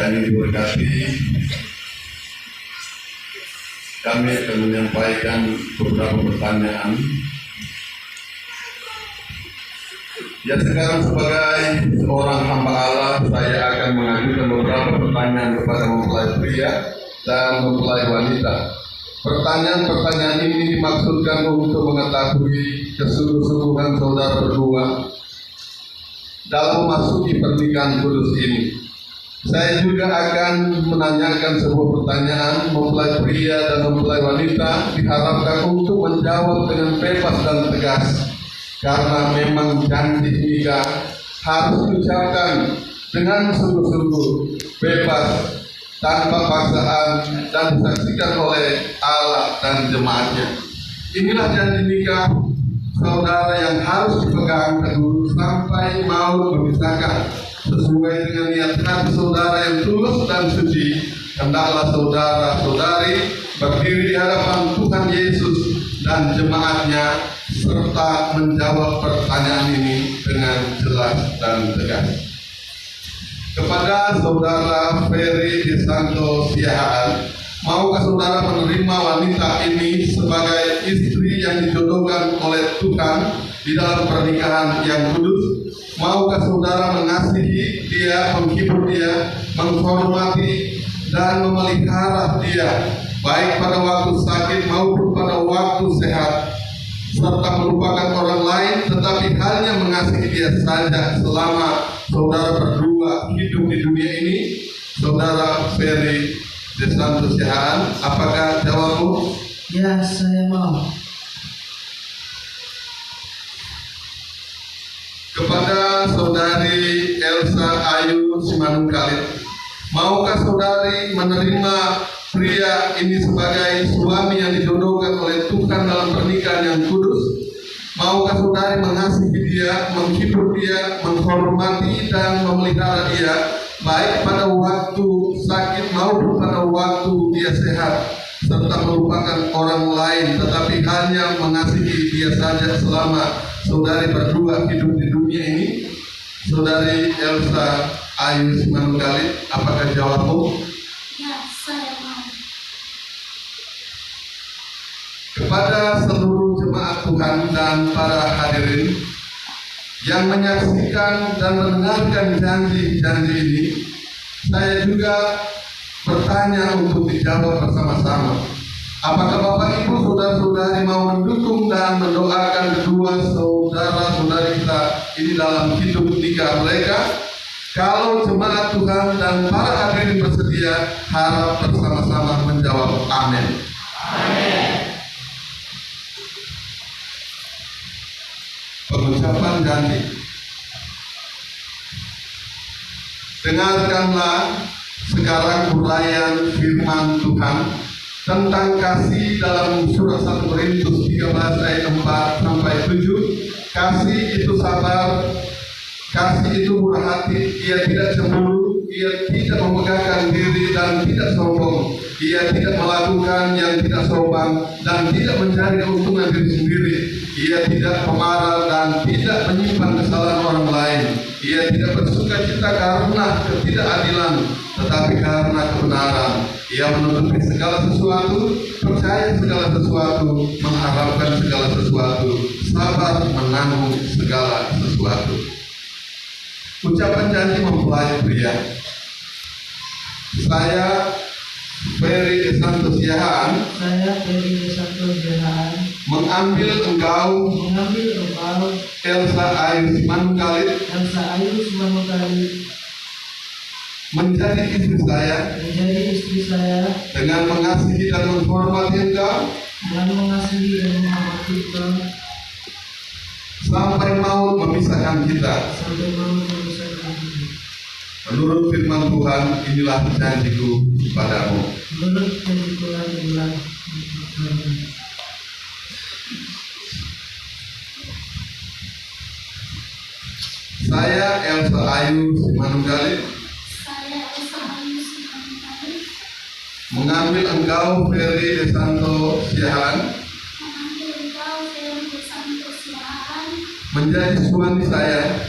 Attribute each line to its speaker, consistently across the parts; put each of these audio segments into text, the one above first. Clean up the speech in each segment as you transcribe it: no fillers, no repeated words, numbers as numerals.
Speaker 1: ini diberkati, kami akan menyampaikan beberapa pertanyaan. Ya, sekarang sebagai seorang hamba Allah, saya akan mengajukan beberapa pertanyaan kepada mempelai pria dan mempelai wanita. Pertanyaan-pertanyaan ini dimaksudkan untuk mengetahui kesungguh-sungguhan saudara berdua dalam memasuki pernikahan kudus ini. Saya juga akan menanyakan sebuah pertanyaan. Mempelai pria dan mempelai wanita diharapkan untuk menjawab dengan bebas dan tegas, karena memang janji nikah harus diucapkan dengan sungguh-sungguh, bebas, tanpa paksaan, dan disaksikan oleh Allah dan jemaatnya. Inilah janji nikah saudara yang harus dipegang teguh sampai maut memisahkan. Sesuai dengan niat hati saudara yang tulus dan suci, hendaklah saudara-saudari berdiri di hadapan Tuhan Yesus dan jemaatnya serta menjawab pertanyaan ini dengan jelas dan tegas. Kepada saudara Ferry Desanto Siahaan, maukah saudara menerima wanita ini sebagai istri yang dijodohkan oleh Tuhan di dalam pernikahan yang kudus? Maukah saudara mengasihi dia, menghibur dia, menghormati dan memelihara dia, baik pada waktu sakit maupun pada waktu sehat, serta melupakan orang lain tetapi hanya mengasihi dia saja selama saudara berdua hidup di dunia ini? Saudara Ferry Desanto Siahaan, apakah jawabmu?
Speaker 2: Ya, saya mau.
Speaker 1: Kepada saudari Elsa Ayu Simanungkalit, maukah saudari menerima pria ini sebagai suami yang dijodohkan oleh Tuhan dalam pernikahan yang kudus? Maukah saudari mengasihi dia, menghibur dia, menghormati dan memelihara dia, baik pada waktu sakit maupun pada waktu dia sehat, serta melupakan orang lain tetapi hanya mengasihi dia saja selama saudari berdua hidup di dunia ini? Saudari Elsa Ayu Simanungkalit, apakah jawabmu?
Speaker 3: Ya, saya mau.
Speaker 1: Kepada seluruh jemaat Tuhan dan para hadirin yang menyaksikan dan mendengarkan janji-janji ini, saya juga bertanya untuk dijawab bersama-sama. Apakah Bapak Ibu saudara-saudari mau mendukung dan mendoakan kedua saudara-saudari kita ini dalam hidup nikah mereka? Kalau jemaat Tuhan dan para hadirin bersedia, harap bersama-sama menjawab amin.
Speaker 3: Amin.
Speaker 1: pengucapan janji. Dengarkanlah sekarang uraian firman Tuhan tentang kasih dalam surat 1 Korintus 13 ayat 4 sampai 7. Kasih itu sabar, kasih itu murah hati, ia tidak cemburu, ia tidak memegahkan diri dan tidak sombong, ia tidak melakukan yang tidak sombong dan tidak mencari keuntungan diri sendiri, ia tidak pemarah dan tidak menyimpan kesalahan orang lain, ia tidak bersuka cita karena ketidakadilan, tetapi karena kebenaran. Ia menutupi segala sesuatu, percaya segala sesuatu, mengharapkan segala sesuatu, sabar menanggung segala sesuatu. Ucapan janji mempelai pria. Saya Ferry De Santos Siahaan mengambil engkau Elsa Ayu Simanungkalit menjadi istri saya dengan mengasihi dan menghormati engkau sampai maut memisahkan kita. Menurut firman Tuhan, inilah janjiku kepadamu. Saya Elsa Ayu Simanungkalit mengambil engkau Ferry De Santos Siahaan menjadi suami saya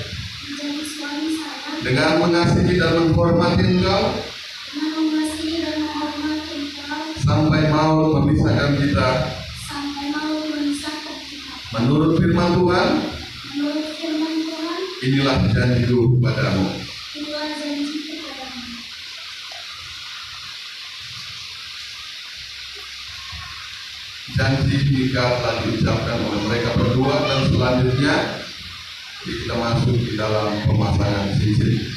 Speaker 1: dengan mengasihi dan menghormati engkau sampai maut memisahkan kita. Menurut firman Tuhan, inilah janjiku kepadamu. Janji nikah telah diucapkan oleh mereka berdua dan selanjutnya kita masuk di dalam pemasangan cincin.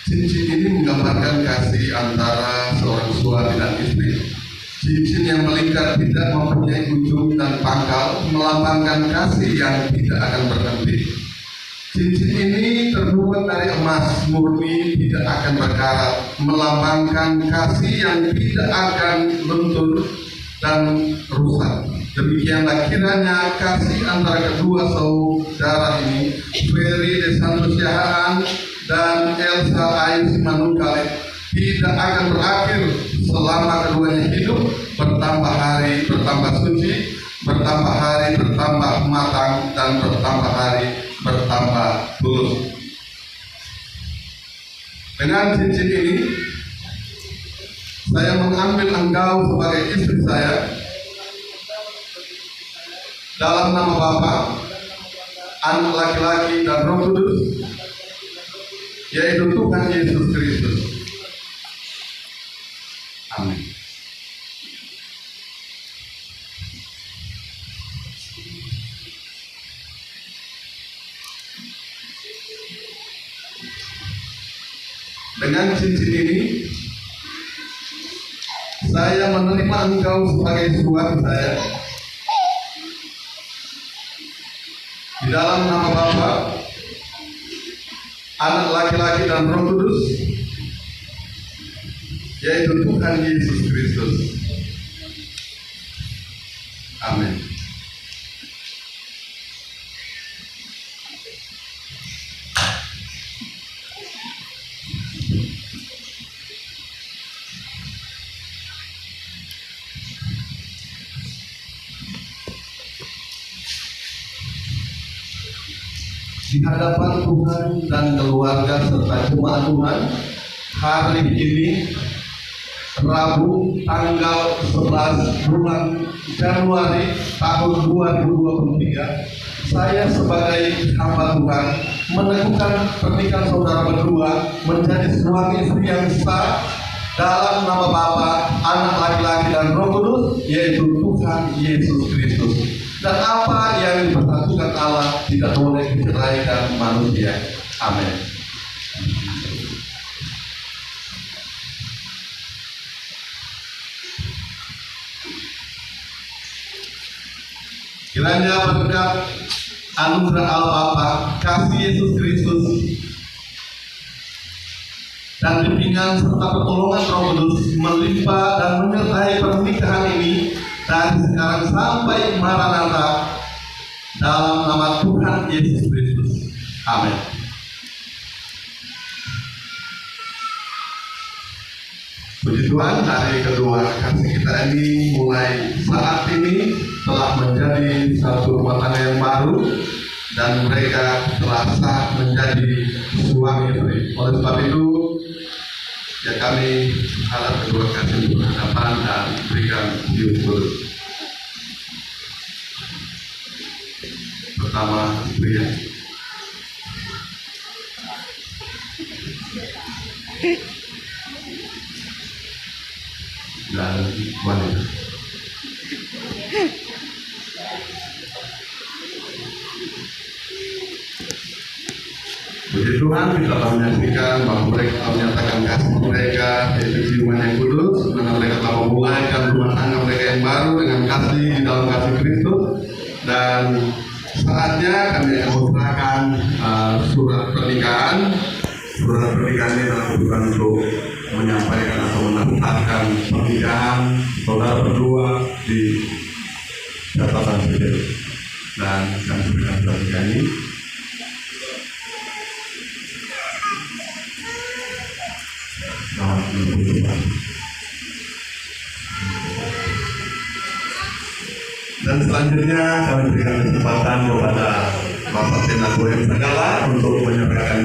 Speaker 1: Cincin ini menggambarkan kasih antara seorang suami dan istri. Cincin yang melingkar tidak mempunyai ujung dan pangkal, melambangkan kasih yang tidak akan berhenti. Cincin ini terbuat dari emas murni, tidak akan berkarat, melambangkan kasih yang tidak akan luntur dan rusak. Demikianlah kiranya kasih antara kedua saudara ini, Ferry De Santos Siahaan dan Elsa Ayu Simanungkalit, tidak akan berakhir selama keduanya hidup. Bertambah hari bertambah suci, bertambah hari bertambah matang, dan bertambah hari bertambah tulus. Dengan cincin ini saya mengambil engkau sebagai istri saya dalam nama Bapa, Anak laki-laki dan Roh Kudus, yaitu Tuhan Yesus Kristus. Amin. Dengan cincin ini saya menerima engkau sebagai suami saya di dalam nama Bapa, Anak laki-laki dan Roh Kudus, yaitu Tuhan Yesus Kristus. Amin. Di hadapan Tuhan dan keluarga serta jemaat Tuhan, hari ini Rabu tanggal 11 bulan Januari tahun 2023, saya sebagai hamba Tuhan meneguhkan pernikahan saudara berdua menjadi suami istri yang sah dalam nama Bapa, Anak laki-laki dan Roh Kudus, yaitu Tuhan Yesus Kristus. Dan apa yang dipersatukan Allah tidak boleh diceraikan manusia. Amin. Kiranya berkat anugerah Allah Bapa, kasih Yesus Kristus, dan bimbingan serta pertolongan Roh Kudus melimpah dan menyertai pernikahan ini dari sekarang sampai Maranatha dalam nama Tuhan Yesus Kristus. Amin. Puji Tuhan, hari kedua kasih kita ini mulai saat ini telah menjadi satu rumah tangga yang baru dan mereka telah sah menjadi suami istri. Oleh sebab itu, ya kami harap kedua kasih berhadapan dan berikan cium kudus. Pertama, pria. Dan wanita. Puji Tuhan, kita telah menyaksikan bahwa mereka telah menyatakan kasih mereka, yaitu ciuman yang kudus, karena mereka telah memulaikan rumah tangga mereka yang baru dengan kasih di dalam kasih Kristus. Dan saatnya kami akan memperkenalkan surat pernikahan. Surat pernikahan ini adalah bukan untuk menyampaikan atau menetapkan pernikahan saudara berdua di catatan sipil. Dan kami berikan surat ini. Dan selanjutnya kami berikan kesempatan kepada Bapak Senator yang segala untuk menyampaikan